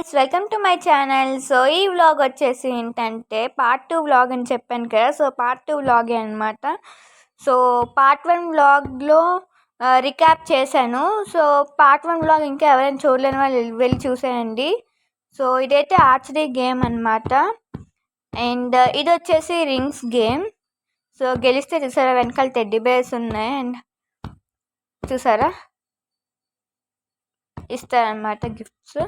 Guys, welcome to my channel. So ఈ vlog వచ్చేసి ఏంటంటే పార్ట్ 2 వ్లాగ్ అని చెప్పాను కదా. సో పార్ట్ 2 వ్లాగే అనమాట. సో పార్ట్ 1 వ్లాగ్లో రికాప్ చేశాను. సో పార్ట్ 1 వ్లాగ్ ఇంకా ఎవరైనా చూడలేని వాళ్ళు వెళ్ళి చూసేయండి. సో ఇదైతే ఆర్చరీ గేమ్ అనమాట. అండ్ ఇది వచ్చేసి రింగ్స్ గేమ్. సో గెలిస్తే చూసారా వెనకాల టెడ్డీ బేర్స్ ఉన్నాయి. అండ్ చూసారా ఇస్తారనమాట గిఫ్ట్స్.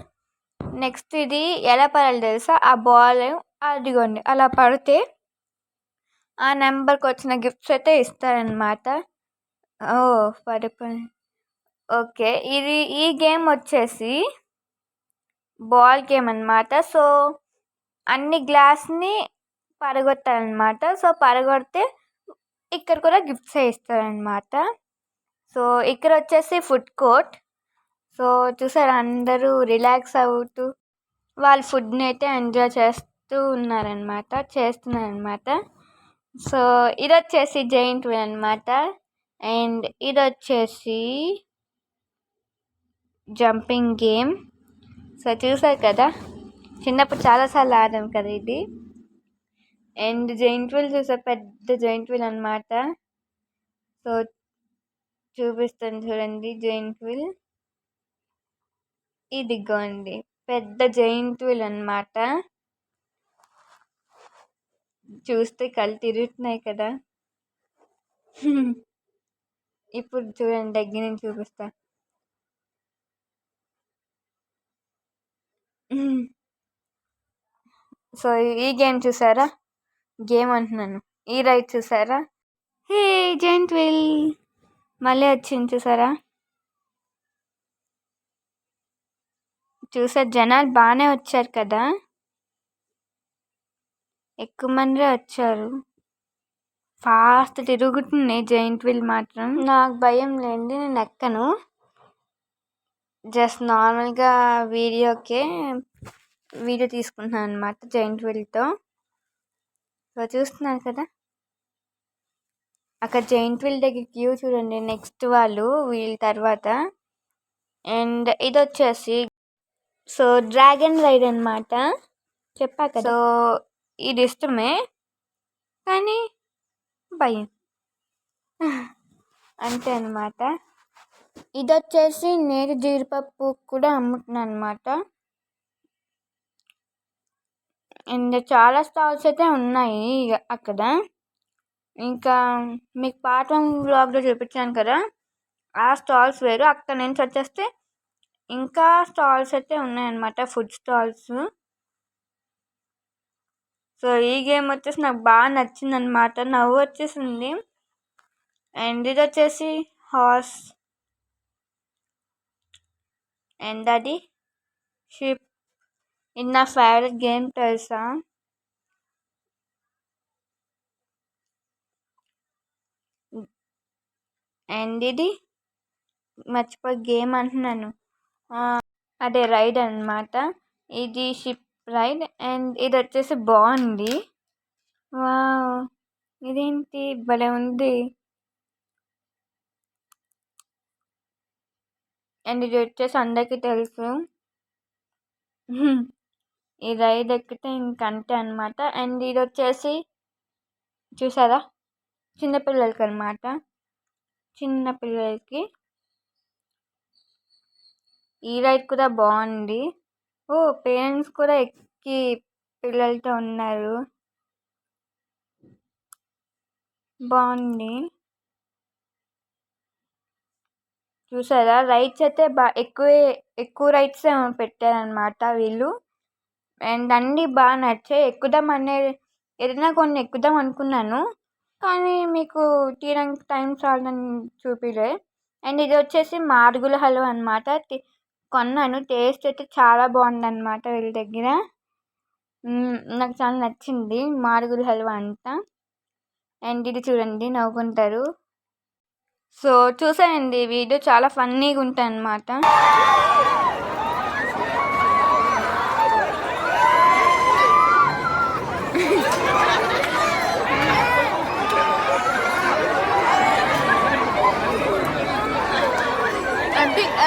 నెక్స్ట్ ఇది ఎలా పడాలి తెలుసా? ఆ బాల్ అదిగోండి అలా పడితే ఆ నెంబర్కి వచ్చిన గిఫ్ట్స్ అయితే ఇస్తారనమాట. ఓ పడిపోయి ఓకే. ఈ గేమ్ వచ్చేసి బాల్ గేమ్ అనమాట. సో అన్ని గ్లాస్ని పడగొట్టాలన్నమాట. సో పడగొడితే ఇక్కడ కూడా గిఫ్ట్స్ ఇస్తారనమాట. సో ఇక్కడ వచ్చేసి ఫుడ్ కోర్ట్. సో చూసారు అందరూ రిలాక్స్ అవుతూ వాళ్ళ ఫుడ్ని అయితే ఎంజాయ్ చేస్తున్నారనమాట. సో ఇది వచ్చేసి జైంట్ వీల్ అనమాట. అండ్ ఇది వచ్చేసి జంపింగ్ గేమ్. సో చూసారు కదా, చిన్నప్పుడు చాలాసార్లు ఆడాం కదా ఇది. అండ్ జైంట్ వీల్ చూసారు, పెద్ద జైంట్ వీల్ అనమాట. సో చూపిస్తాను చూడండి జైంట్ వీల్. ఇదిగోండి పెద్ద జైంట్ వీల్ అనమాట. చూస్తే కళ్ళు తిరుగుతున్నాయి కదా. ఇప్పుడు చూడండి దగ్గర నుంచి చూపిస్తా. సో ఈ గేమ్ చూసారా, గేమ్ అంటున్నాను, ఈ రైడ్ చూసారా. హే జైంట్ వీల్ మళ్ళీ వచ్చింది చూసారా. చూసారు జనాలు బాగానే వచ్చారు కదా, ఎక్కువ మంది వచ్చారు. ఫాస్ట్ తిరుగుతుంది జైంట్ వీల్ మాత్రం. నాకు భయం లేండి, నేను ఎక్కను. జస్ట్ నార్మల్గా వీడియో తీసుకుంటున్నాను అనమాట జైంట్ వీల్తో. సో చూస్తున్నారు కదా అక్కడ జైంట్ వీల్ దగ్గర క్యూ చూడండి, నెక్స్ట్ వాళ్ళు వీళ్ళ తర్వాత. అండ్ ఇది వచ్చేసి సో డ్రాగన్ రైడ్ అనమాట. చెప్పా కదా. సో ఇది ఇష్టమే కానీ భయం అంతే అనమాట. ఇది వచ్చేసి నేతి జీడిపప్పు కూడా అమ్ముతున్నాను అనమాట. అండ్ చాలా స్టాల్స్ అయితే ఉన్నాయి అక్కడ. ఇంకా మీకు పార్ట్ 1 వ్లాగ్లో చూపించాను కదా, ఆ స్టాల్స్ వేరు. అక్కడ నుంచి వచ్చేస్తే ఇంకా స్టాల్స్ అయితే ఉన్నాయన్నమాట, ఫుడ్ స్టాల్స్. సో ఈ గేమ్ వచ్చేసి నాకు బాగా నచ్చింది అనమాట, నవ్వు వచ్చేసింది. అండ్ ఇది వచ్చేసి హార్స్ అండ్ అది షిప్. ఇది నా ఫేవరెట్ గేమ్ తెలుసా. అండ్ ఇది మర్చిపోయి గేమ్ అంటున్నాను, అదే రైడ్ అనమాట. ఇది షిప్ రైడ్. అండ్ ఇది వచ్చేసి బాగుంది. వావ్ ఇదేంటి భలే ఉంది. అండ్ ఇది వచ్చేసి అందరికీ తెలుసు, ఈ రైడ్ ఎక్కితే ఇంకంతే అనమాట. అండ్ ఇది వచ్చేసి చూసారా చిన్నపిల్లలకి అనమాట, చిన్నపిల్లలకి. ఈ రైడ్ కూడా బాగుంది. ఓ పేరెంట్స్ కూడా ఎక్కి పిల్లలతో ఉన్నారు, బాగుంది. చూసారా రైడ్స్ అయితే ఎక్కువ రైడ్స్ పెట్టారనమాట వీళ్ళు. అండ్ అన్నీ బాగా నచ్చాయి. ఏదైనా కొన్ని ఎక్కుదాం అనుకున్నాను కానీ మీకు తీయడానికి టైం చాలని చూపిలే. అండ్ ఇది వచ్చేసి మాడుగుల హల్వా అనమాట. కొన్నాను, టేస్ట్ అయితే చాలా బాగుందన్నమాట వీళ్ళ దగ్గర. నాకు చాలా నచ్చింది మాడుగుల హల్వా అంతా. అండ్ ఇది చూడండి నవ్వుకుంటారు. సో చూసాయండి వీడియో, చాలా ఫన్నీగా ఉంటాయి అన్నమాట.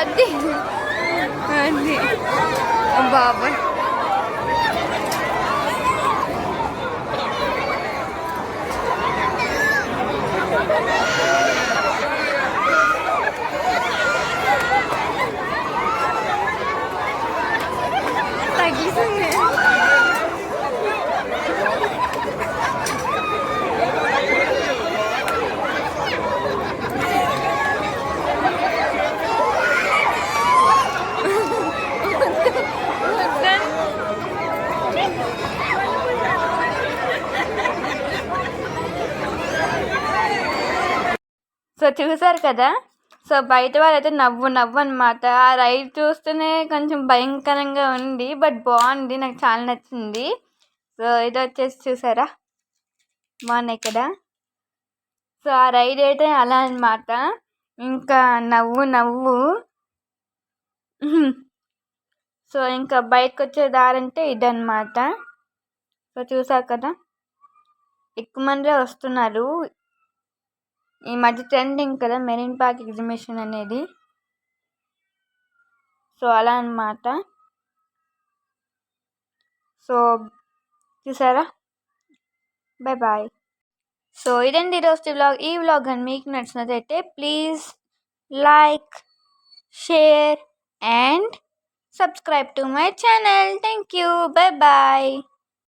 అది బాబాయ్ తగ్గిస్తుంది. సో చూసారు కదా. సో బయట వాళ్ళైతే నవ్వు నవ్వు అనమాట. ఆ రైడ్ చూస్తేనే కొంచెం భయంకరంగా ఉంది, బట్ బాగుంది, నాకు చాలా నచ్చింది. సో ఇది వచ్చేసి చూసారా బాగున్నాయి కదా. సో ఆ రైడ్ అయితే అలా అనమాట. ఇంకా నవ్వు నవ్వు. సో ఇంకా బయటకు వచ్చే దారంటే ఇదన్నమాట. సో చూసారు కదా, ఎక్కువ మందే వస్తున్నారు. ఈ మధ్య ట్రెండింగ్ కదా మెరీన్ పార్క్ ఎగ్జిబిషన్ అనేది. సో అలా అన్నమాట. సో చూసారా, బాయ్ బాయ్. సో ఇదండి ఈరోజు వ్లాగ్. ఈ వ్లాగ్ కానీ మీకు నచ్చినట్లయితే please like, share and subscribe to my channel. Thank you. Bye bye.